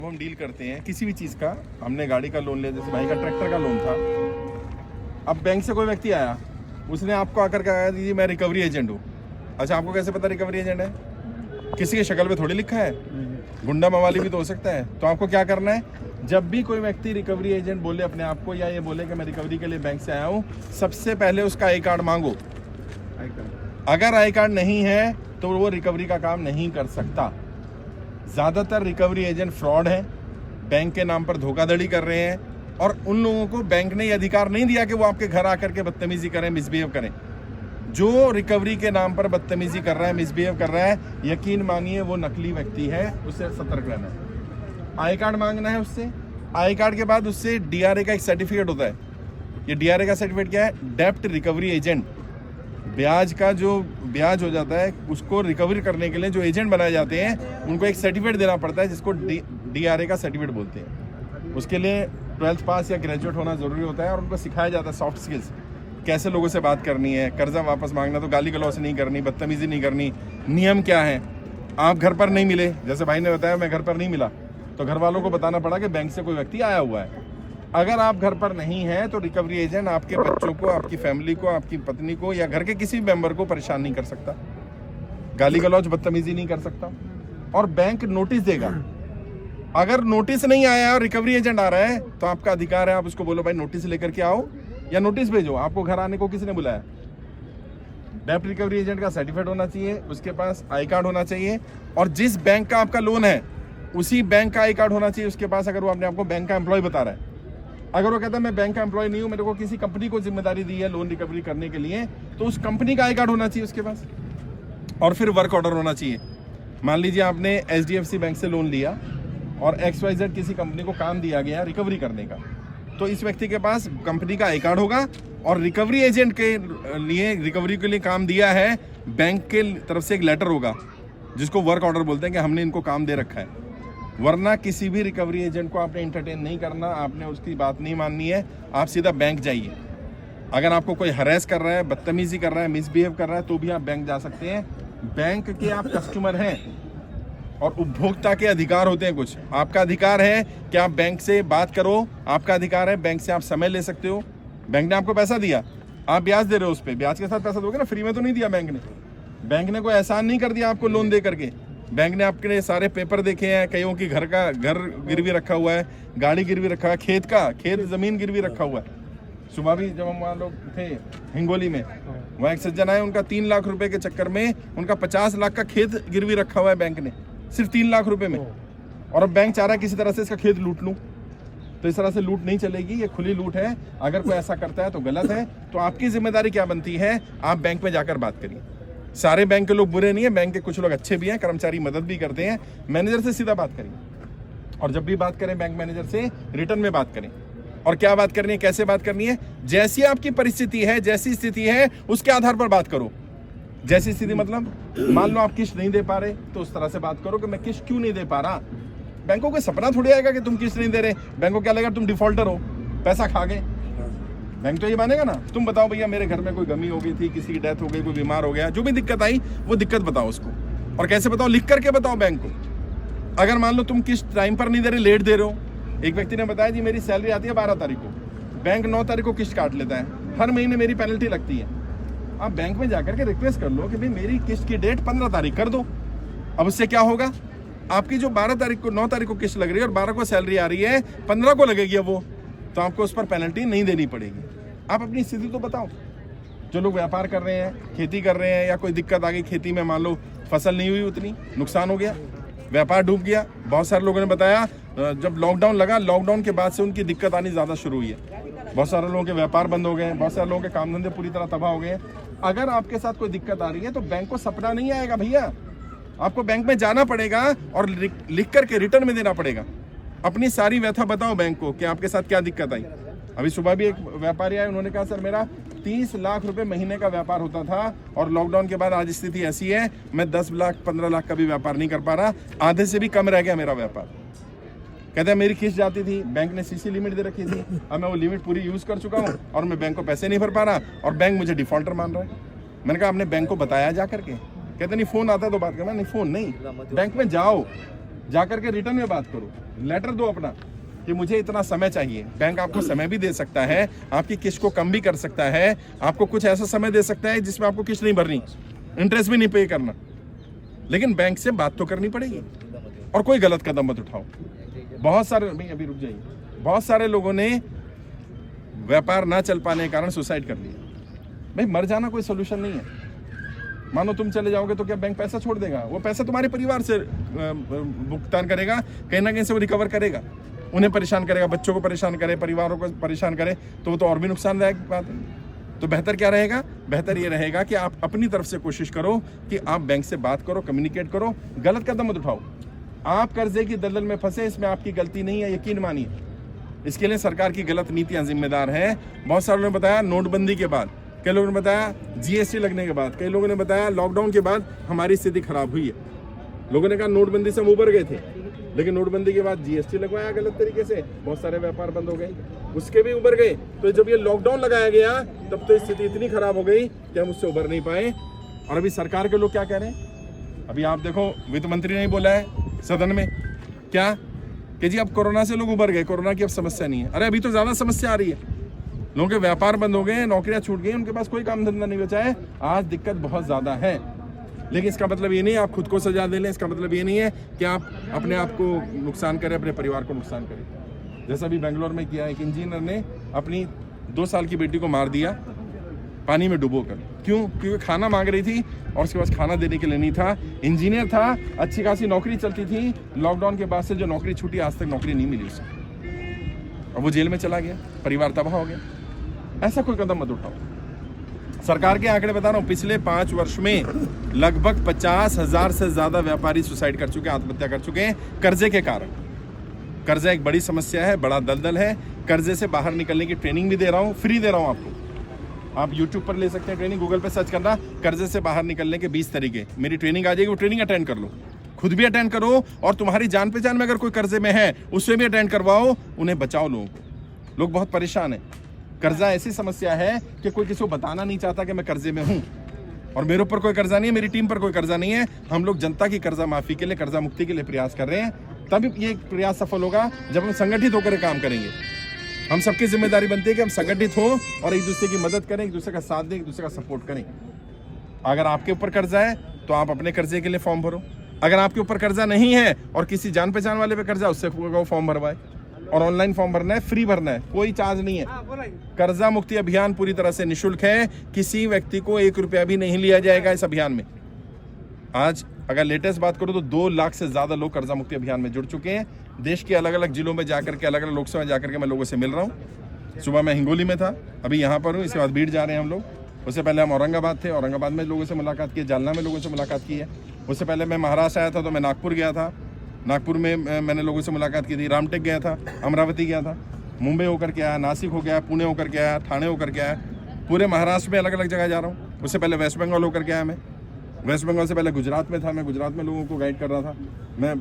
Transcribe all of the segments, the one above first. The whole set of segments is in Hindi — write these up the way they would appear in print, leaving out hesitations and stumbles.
हम डील करते हैं किसी भी चीज़ का, हमने गाड़ी का लोन लिया, जैसे भाई का ट्रैक्टर का लोन था। अब बैंक से कोई व्यक्ति आया, उसने आपको आकर कहा दीजिए मैं रिकवरी एजेंट हूँ। अच्छा, आपको कैसे पता रिकवरी एजेंट है? किसी की शक्ल पे थोड़ी लिखा है, गुंडा मवाली भी तो हो सकता है। तो आपको क्या करना है, जब भी कोई व्यक्ति रिकवरी एजेंट बोले अपने आप को, या ये बोले कि मैं रिकवरी के लिए बैंक से आया हूँ, सबसे पहले उसका आई कार्ड मांगो। अगर आई कार्ड नहीं है तो वो रिकवरी का काम नहीं कर सकता। ज़्यादातर रिकवरी एजेंट फ्रॉड है, बैंक के नाम पर धोखाधड़ी कर रहे हैं, और उन लोगों को बैंक ने ये अधिकार नहीं दिया कि वो आपके घर आकर के बदतमीजी करें, मिसबिहेव करें। जो रिकवरी के नाम पर बदतमीजी कर रहा है, मिसबिहेव कर रहा है, यकीन मानिए वो नकली व्यक्ति है, उससे सतर्क रहना है। आई कार्ड मांगना है उससे। आई कार्ड के बाद उससे DRA का एक सर्टिफिकेट होता है। ये DRA का सर्टिफिकेट क्या है? डेप्ट रिकवरी एजेंट। ब्याज का जो ब्याज हो जाता है उसको रिकवरी करने के लिए जो एजेंट बनाए जाते हैं, उनको एक सर्टिफिकेट देना पड़ता है, जिसको DRA का सर्टिफिकेट बोलते हैं। उसके लिए 12th पास या ग्रेजुएट होना ज़रूरी होता है, और उनको सिखाया जाता है सॉफ्ट स्किल्स, कैसे लोगों से बात करनी है, कर्जा वापस मांगना तो गाली गलौज नहीं करनी, बदतमीजी नहीं करनी, नियम क्या है। आप घर पर नहीं मिले, जैसे भाई ने बताया मैं घर पर नहीं मिला, तो घर वालों को बताना पड़ा कि बैंक से कोई व्यक्ति आया हुआ है। अगर आप घर पर नहीं है तो रिकवरी एजेंट आपके बच्चों को, आपकी फैमिली को, आपकी पत्नी को या घर के किसी भी मेंबर को परेशान नहीं कर सकता, गाली गलौज बदतमीजी नहीं कर सकता, और बैंक नोटिस देगा। अगर नोटिस नहीं आया और रिकवरी एजेंट आ रहा है तो आपका अधिकार है, आप उसको बोलो भाई नोटिस लेकर के आओ, या नोटिस भेजो। आपको घर आने को किसने बुलाया? डेप्ट रिकवरी एजेंट का सर्टिफिकेट होना चाहिए, उसके पास आई कार्ड होना चाहिए, और जिस बैंक का आपका लोन है उसी बैंक का आई कार्ड होना चाहिए उसके पास, अगर वो अपने आपको बैंक का एम्प्लॉय बता रहा है। अगर वो कहता है मैं बैंक का एम्प्लॉय नहीं हूँ, मेरे को किसी कंपनी को जिम्मेदारी दी है लोन रिकवरी करने के लिए, तो उस कंपनी का आई कार्ड होना चाहिए उसके पास, और फिर वर्क ऑर्डर होना चाहिए। मान लीजिए आपने HDFC बैंक से लोन लिया और XYZ किसी कंपनी को काम दिया गया रिकवरी करने का, तो इस व्यक्ति के पास कंपनी का आई कार्ड होगा, और रिकवरी एजेंट के लिए रिकवरी के लिए काम दिया है बैंक के तरफ से एक लेटर होगा, जिसको वर्क ऑर्डर बोलते हैं कि हमने इनको काम दे रखा है। वरना किसी भी रिकवरी एजेंट को आपने एंटरटेन नहीं करना, आपने उसकी बात नहीं माननी है, आप सीधा बैंक जाइए। अगर आपको कोई हरेस कर रहा है, बदतमीजी कर रहा है, मिसबिहेव कर रहा है, तो भी आप बैंक जा सकते हैं। बैंक के आप कस्टमर हैं, और उपभोक्ता के अधिकार होते हैं कुछ। आपका अधिकार है कि आप बैंक से बात करो, आपका अधिकार है बैंक से आप समय ले सकते हो। बैंक ने आपको पैसा दिया, आप ब्याज दे रहे हो, उस पर ब्याज के साथ पैसा दोगे ना, फ्री में तो नहीं दिया बैंक ने। बैंक ने कोई एहसान नहीं कर दिया आपको लोन दे करके। बैंक ने आपके सारे पेपर देखे हैं, कईयों की घर गिरवी रखा हुआ है, गाड़ी गिरवी रखा है, खेत ज़मीन गिरवी रखा हुआ है। सुबह भी जब हम वहाँ लोग थे हिंगोली में, वहाँ एक सज्जन आए, उनका 3 लाख रुपए के चक्कर में उनका 50 लाख का खेत गिरवी रखा हुआ है बैंक ने, सिर्फ 3 लाख रुपए में। और अब बैंक चाह रहा है किसी तरह से इसका खेत लूट लूँ। तो इस तरह से लूट नहीं चलेगी, ये खुली लूट है। अगर कोई ऐसा करता है तो गलत है। तो आपकी जिम्मेदारी क्या बनती है, आप बैंक में जाकर बात करिए। सारे बैंक के लोग बुरे नहीं है, बैंक के कुछ लोग अच्छे भी हैं, कर्मचारी मदद भी करते हैं। मैनेजर से सीधा बात करिए, और जब भी बात करें बैंक मैनेजर से रिटर्न में बात करें। और क्या बात करनी है, कैसे बात करनी है, जैसी आपकी परिस्थिति है, जैसी स्थिति है उसके आधार पर बात करो। जैसी स्थिति मतलब, मान लो आप किस्त नहीं दे पा रहे, तो उस तरह से बात करो कि मैं किस्त क्यों नहीं दे पा रहा। बैंकों को सपना थोड़ी आएगा कि तुम किस्त नहीं दे रहे, बैंकों को क्या लगेगा तुम डिफॉल्टर हो, पैसा खा गए। बैंक तो ये मानेगा ना, तुम बताओ भैया मेरे घर में कोई गमी हो गई थी, किसी की डेथ हो गई, कोई बीमार हो गया, जो भी दिक्कत आई वो दिक्कत बताओ उसको। और कैसे बताओ, लिख करके बताओ बैंक को। अगर मान लो तुम किस्त टाइम पर नहीं दे रहे, लेट दे रहे हो। एक व्यक्ति ने बताया जी मेरी सैलरी आती है 12 तारीख को, बैंक 9 तारीख को किस्त काट लेता है, हर महीने मेरी पेनल्टी लगती है। आप बैंक में जाकर के रिक्वेस्ट कर लो कि भाई मेरी किस्त की डेट 15 तारीख कर दो। अब उससे क्या होगा, आपकी जो 12 तारीख को 9 तारीख को किस्त लग रही है और 12 को सैलरी आ रही है, 15 को लगेगी वो, तो आपको उस पर पेनल्टी नहीं देनी पड़ेगी। आप अपनी स्थिति तो बताओ। जो लोग व्यापार कर रहे हैं, खेती कर रहे हैं, या कोई दिक्कत आ गई खेती में, मान लो फसल नहीं हुई, उतनी नुकसान हो गया, व्यापार डूब गया। बहुत सारे लोगों ने बताया जब लॉकडाउन लगा, लॉकडाउन के बाद से उनकी दिक्कत आनी ज़्यादा शुरू हुई है। बहुत सारे लोगों के व्यापार बंद हो गए, बहुत सारे लोगों के काम धंधे पूरी तरह तबाह हो गए। अगर आपके साथ कोई दिक्कत आ रही है तो बैंक को सपना नहीं आएगा भैया, आपको बैंक में जाना पड़ेगा और लिख करके रिटर्न में देना पड़ेगा। अपनी सारी व्यथा बताओ बैंक को कि आपके साथ क्या दिक्कत आई। अभी सुबह भी एक व्यापारी आए, उन्होंने कहा सर मेरा 30 लाख रुपए महीने का व्यापार होता था, और लॉकडाउन के बाद आज स्थिति ऐसी है मैं 10 लाख 15 लाख का भी व्यापार नहीं कर पा रहा, आधे से भी कम रह गया मेरा व्यापार। कहते हैं मेरी किस्त जाती थी, बैंक ने CC लिमिट दे रखी थी, अब मैं वो लिमिट पूरी यूज कर चुका हूँ और मैं बैंक को पैसे नहीं भर पा रहा, और बैंक मुझे डिफॉल्टर मान रहा है। मैंने कहा आपने बैंक को बताया जा करके? कहते नहीं फोन आता है तो बात करना। नहीं फोन नहीं, बैंक में जाओ, जाकर के रिटर्न में बात करो, लेटर दो अपना कि मुझे इतना समय चाहिए। बैंक आपको समय भी दे सकता है, आपकी किस्त को कम भी कर सकता है, आपको कुछ ऐसा समय दे सकता है जिसमें आपको किस्त नहीं भरनी, इंटरेस्ट भी नहीं पे करना, लेकिन बैंक से बात तो करनी पड़ेगी। और कोई गलत कदम मत उठाओ। बहुत सारे, अभी रुक जाइए, बहुत सारे लोगों ने व्यापार ना चल पाने के कारण सुसाइड कर लिया। भाई मर जाना कोई सोल्यूशन नहीं है। मानो तुम चले जाओगे तो क्या बैंक पैसा छोड़ देगा? वो पैसा तुम्हारे परिवार से भुगतान करेगा, कहीं ना कहीं से वो रिकवर करेगा, उन्हें परेशान करेगा, बच्चों को परेशान करे, परिवारों को परेशान करे, तो वो तो और भी नुकसानदायक बात है। तो बेहतर क्या रहेगा? बेहतर ये रहेगा कि आप अपनी तरफ से कोशिश करो कि आप बैंक से बात करो, कम्युनिकेट करो, गलत कदम मत उठाओ। आप कर्जे की दलदल में फंसे, इसमें आपकी गलती नहीं है, यकीन मानिए। इसके लिए सरकार की गलत नीतियां जिम्मेदार हैं। बहुत सारे लोगों ने बताया नोटबंदी के बाद, कई लोगों ने बताया जीएसटी लगने के बाद, कई लोगों ने बताया लॉकडाउन के बाद हमारी स्थिति खराब हुई है। लोगों ने कहा नोटबंदी से हम उबर गए थे, लेकिन नोटबंदी के बाद जीएसटी लगवाया गलत तरीके से, बहुत सारे व्यापार बंद हो गए, उसके भी उबर गए। तो जब ये लॉकडाउन लगाया गया तब तो स्थिति इतनी खराब हो गई कि हम उससे उबर नहीं पाए। और अभी सरकार के लोग क्या कह रहे हैं? अभी आप देखो, वित्त मंत्री ने बोला है सदन में क्या कि जी अब कोरोना से लोग उबर गए, कोरोना की अब समस्या नहीं है। अरे अभी तो ज्यादा समस्या आ रही है, लोगों के व्यापार बंद हो गए, नौकरियां छूट गई, उनके पास कोई काम धंधा नहीं बचा है। आज दिक्कत बहुत ज्यादा है, लेकिन इसका मतलब ये नहीं आप खुद को सजा दे लें, इसका मतलब ये नहीं है कि आप अपने आप को नुकसान करें, अपने परिवार को नुकसान करें। जैसा भी बेंगलोर में किया, एक इंजीनियर ने अपनी 2 साल की बेटी को मार दिया पानी में डुबोकर। क्यों? क्योंकि खाना मांग रही थी और उसके पास खाना देने के लिए नहीं था। इंजीनियर था, अच्छी खासी नौकरी चलती थी, लॉकडाउन के बाद से जो नौकरी छूटी, आज तक नौकरी नहीं मिली उसे, और वो जेल में चला गया, परिवार तबाह हो गया। ऐसा कोई कदम मत उठाओ। सरकार के आंकड़े बता रहा हूँ, पिछले 5 वर्ष में लगभग 50,000 से ज्यादा व्यापारी सुसाइड कर चुके हैं, आत्महत्या कर चुके हैं कर्जे के कारण। कर्जा एक बड़ी समस्या है, बड़ा दलदल है। कर्जे से बाहर निकलने की ट्रेनिंग भी दे रहा हूँ, फ्री दे रहा हूँ आपको। आप YouTube पर ले सकते हैं ट्रेनिंग, गूगल पे सर्च करना कर्जे से बाहर निकलने के 20 तरीके, मेरी ट्रेनिंग आ जाएगी। वो ट्रेनिंग अटेंड कर लो, खुद भी अटेंड करो, और तुम्हारी जान पहचान में अगर कोई कर्जे में है उससे भी अटेंड करवाओ, उन्हें बचाओ। लोगों को, लोग बहुत परेशान हैं। कर्जा ऐसी समस्या है कि कोई किसी को बताना नहीं चाहता कि मैं कर्जे में हूं, और मेरे ऊपर कोई कर्जा नहीं है, मेरी टीम पर कोई कर्जा नहीं है। हम लोग जनता की कर्जा माफी के लिए, कर्जा मुक्ति के लिए प्रयास कर रहे हैं। तब ये प्रयास सफल होगा जब हम संगठित होकर काम करेंगे। हम सबकी जिम्मेदारी बनती है कि हम संगठित हो और एक दूसरे की मदद करें, एक दूसरे का साथ दें, एक दूसरे का सपोर्ट करें। अगर आपके ऊपर कर्जा है तो आप अपने कर्जे के लिए फॉर्म भरो। अगर आपके ऊपर कर्जा नहीं है और किसी जान पहचान वाले पे कर्जा, उससे फॉर्म भरवाए। और ऑनलाइन फॉर्म भरना है, फ्री भरना है, कोई चार्ज नहीं है। कर्जा मुक्ति अभियान पूरी तरह से निःशुल्क है, किसी व्यक्ति को 1 रुपया भी नहीं लिया जाएगा इस अभियान में। आज अगर लेटेस्ट बात करूं तो 2 लाख से ज्यादा लोग कर्जा मुक्ति अभियान में जुड़ चुके हैं। देश के अलग अलग जिलों में जाकर के, अलग अलग लोकसभा में जाकर के मैं लोगों से मिल रहा हूँ। सुबह मैं हिंगोली में था, अभी यहाँ पर हूँ, इसके बाद बीड़ जा रहे हैं हम लोग। उससे पहले हम औरंगाबाद थे, औरंगाबाद में लोगों से मुलाकात की, जालना में लोगों से मुलाकात की है। उससे पहले मैं महाराष्ट्र आया था तो मैं नागपुर गया था, नागपुर में मैंने लोगों से मुलाकात की थी। रामटेक गया था, अमरावती गया था, मुंबई होकर के आया, नासिक हो गया, पुणे होकर के आया, ठाणे होकर के आया। पूरे महाराष्ट्र में अलग अलग जगह जा रहा हूँ। उससे पहले वेस्ट बंगाल होकर के आया मैं, वेस्ट बंगाल से पहले गुजरात में था, मैं गुजरात में लोगों को गाइड कर रहा था। मैं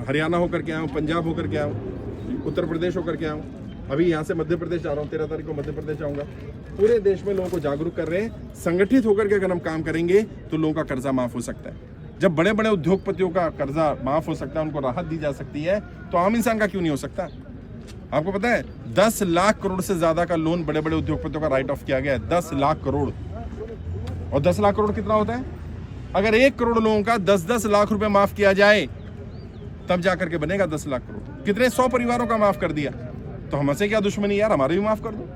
हरियाणा होकर के आया हूँ, पंजाब होकर के आया हूँ, उत्तर प्रदेश होकर के आया हूँ। अभी यहाँ से मध्य प्रदेश जा रहा हूँ, 13 तारीख को मध्य प्रदेश जाऊँगा। पूरे देश में लोगों को जागरूक कर रहे हैं। संगठित होकर के अगर हम काम करेंगे तो लोगों का कर्जा माफ हो सकता है। जब बड़े बड़े उद्योगपतियों का कर्जा माफ हो सकता है, उनको राहत दी जा सकती है, तो आम इंसान का क्यों नहीं हो सकता? आपको पता है 10 लाख करोड़ से ज्यादा का लोन बड़े बड़े उद्योगपतियों का राइट ऑफ किया गया है। 10 लाख करोड़। और 10 लाख करोड़ कितना होता है? अगर 1 करोड़ लोगों का 10-10 लाख रुपए माफ किया जाए तब जाकर के बनेगा 10 लाख करोड़। कितने 100 परिवारों का माफ कर दिया, तो हमसे क्या दुश्मनी यार? हमारे भी माफ कर दो।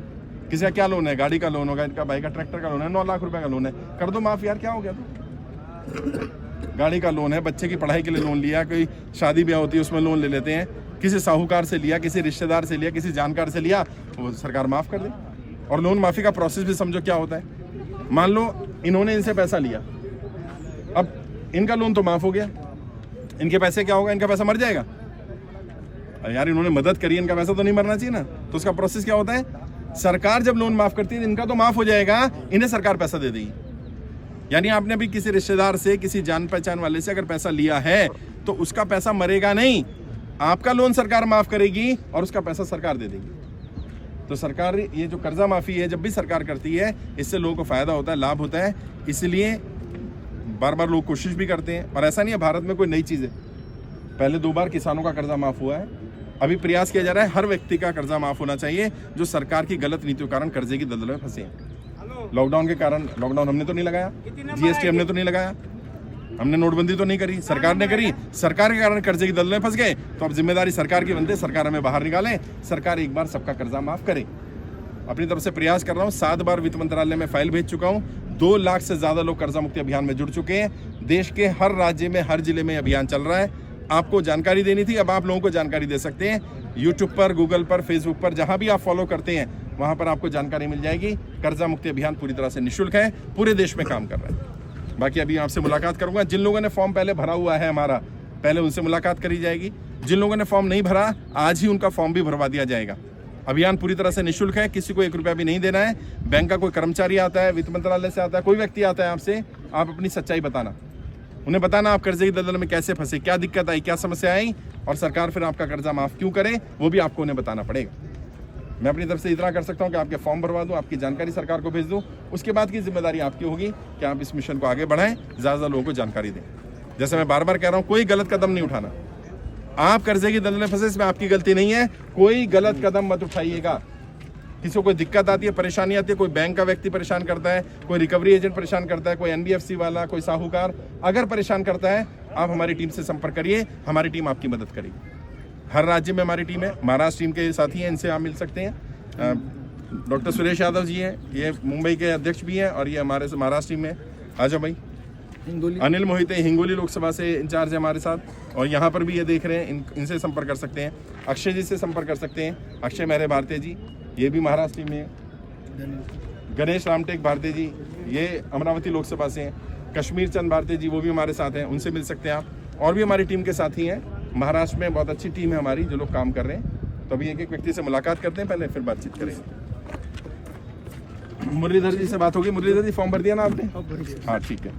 किसी का क्या लोन है? गाड़ी का लोन होगा, इनका भाई का ट्रैक्टर का लोन है, 9 लाख रुपए का लोन है, कर दो माफ यार, क्या हो गया? तो गाड़ी का लोन है, बच्चे की पढ़ाई के लिए लोन लिया, कोई शादी ब्याह होती है उसमें लोन ले लेते हैं, किसी साहूकार से लिया, किसी रिश्तेदार से लिया, किसी जानकार से लिया, वो सरकार माफ कर दे। और लोन माफी का प्रोसेस भी समझो क्या होता है। मान लो इन्होंने इनसे पैसा लिया, अब इनका लोन तो माफ हो गया, इनके पैसे क्या होगा? इनका पैसा मर जाएगा। यार इन्होंने मदद करी, इनका पैसा तो नहीं मरना चाहिए ना। तो उसका प्रोसेस क्या होता है? सरकार जब लोन माफ करती है, इनका तो माफ हो जाएगा, इन्हें सरकार पैसा दे देगी। यानी आपने भी किसी रिश्तेदार से, किसी जान पहचान वाले से अगर पैसा लिया है तो उसका पैसा मरेगा नहीं, आपका लोन सरकार माफ करेगी और उसका पैसा सरकार दे देगी। तो सरकार, ये जो कर्जा माफी है जब भी सरकार करती है, इससे लोगों को फायदा होता है, लाभ होता है। इसलिए बार बार लोग कोशिश भी करते हैं। और ऐसा नहीं है भारत में कोई नई चीज़ है, पहले 2 बार किसानों का कर्जा माफ हुआ है, अभी प्रयास किया जा रहा है हर व्यक्ति का कर्जा माफ होना चाहिए जो सरकार की गलत नीतियों के कारण कर्जे की दलदल में फंसे हैं। लॉकडाउन के कारण, लॉकडाउन हमने तो नहीं लगाया, जीएसटी हमने तो नहीं लगाया, हमने नोटबंदी तो नहीं करी, सरकार ने करी, सरकार के कारण कर्जे की दलदल में फंस गए। तो अब जिम्मेदारी सरकार की बनती है, सरकार हमें बाहर निकाले, सरकार एक बार सबका कर्जा माफ करे। अपनी तरफ से प्रयास कर रहा हूँ, 7 बार वित्त मंत्रालय में फाइल भेज चुका हूँ, 2 लाख से ज्यादा लोग कर्जा मुक्ति अभियान में जुड़ चुके हैं। देश के हर राज्य में, हर जिले में अभियान चल रहा है। आपको जानकारी देनी थी, अब आप लोगों को जानकारी दे सकते हैं। यूट्यूब पर, गूगल पर, फेसबुक पर, जहां भी आप फॉलो करते हैं वहां पर आपको जानकारी मिल जाएगी। कर्जा मुक्ति अभियान पूरी तरह से निःशुल्क है, पूरे देश में काम कर रहा है। बाकी अभी आपसे मुलाकात करूंगा, जिन लोगों ने फॉर्म पहले भरा हुआ है हमारा, पहले उनसे मुलाकात करी जाएगी। जिन लोगों ने फॉर्म नहीं भरा, आज ही उनका फॉर्म भी भरवा दिया जाएगा। अभियान पूरी तरह से निःशुल्क है, किसी को 1 रुपया भी नहीं देना है। बैंक का कोई कर्मचारी आता है, वित्त मंत्रालय से आता है, कोई व्यक्ति आता है आपसे, आप अपनी सच्चाई बताना, उन्हें बताना आप कर्जे की दलदल में कैसे फंसे, क्या दिक्कत आई, क्या समस्या आई, और सरकार फिर आपका कर्जा माफ क्यों करे, वो भी आपको उन्हें बताना पड़ेगा। मैं अपनी तरफ से इतना कर सकता हूँ कि आपके फॉर्म भरवा दूँ, आपकी जानकारी सरकार को भेज दूँ। उसके बाद की जिम्मेदारी आपकी होगी कि आप इस मिशन को आगे बढ़ाएं, ज़्यादा लोगों को जानकारी दें। जैसे मैं बार बार कह रहा हूँ, कोई गलत कदम नहीं उठाना। आप कर्जे की दलदल में फंसे, इसमें आपकी गलती नहीं है, कोई गलत कदम मत उठाइएगा। किसी को कोई दिक्कत आती है, परेशानी आती है, कोई बैंक का व्यक्ति परेशान करता है, कोई रिकवरी एजेंट परेशान करता है, कोई एनबीएफसी वाला, कोई साहूकार अगर परेशान करता है, आप हमारी टीम से संपर्क करिए, हमारी टीम आपकी मदद करेगी। हर राज्य में हमारी टीम है, महाराष्ट्र टीम के साथी हैं, इनसे आप मिल सकते हैं। डॉक्टर सुरेश यादव जी हैं, ये मुंबई के अध्यक्ष भी हैं, और ये हमारे महाराष्ट्र टीम में। आ जाओ भाई। अनिल मोहिते हिंगोली लोकसभा से इंचार्ज है हमारे साथ, और यहाँ पर भी ये देख रहे हैं, इनसे संपर्क कर सकते हैं। अक्षय जी से संपर्क कर सकते हैं, अक्षय मेहरे भारती जी, ये भी महाराष्ट्र में है। गणेश रामटेक भारती जी, ये अमरावती लोकसभा से हैं। कश्मीर चंद भारती जी, वो भी हमारे साथ हैं, उनसे मिल सकते हैं आप। और भी हमारी टीम के साथी हैं, महाराष्ट्र में बहुत अच्छी टीम है हमारी, जो लोग काम कर रहे हैं। तो अभी एक एक व्यक्ति से मुलाकात करते हैं पहले, फिर बातचीत करेंगे। मुरलीधर जी से बात होगी। मुरलीधर जी, फॉर्म भर दिया ना आपने? हाँ, ठीक है।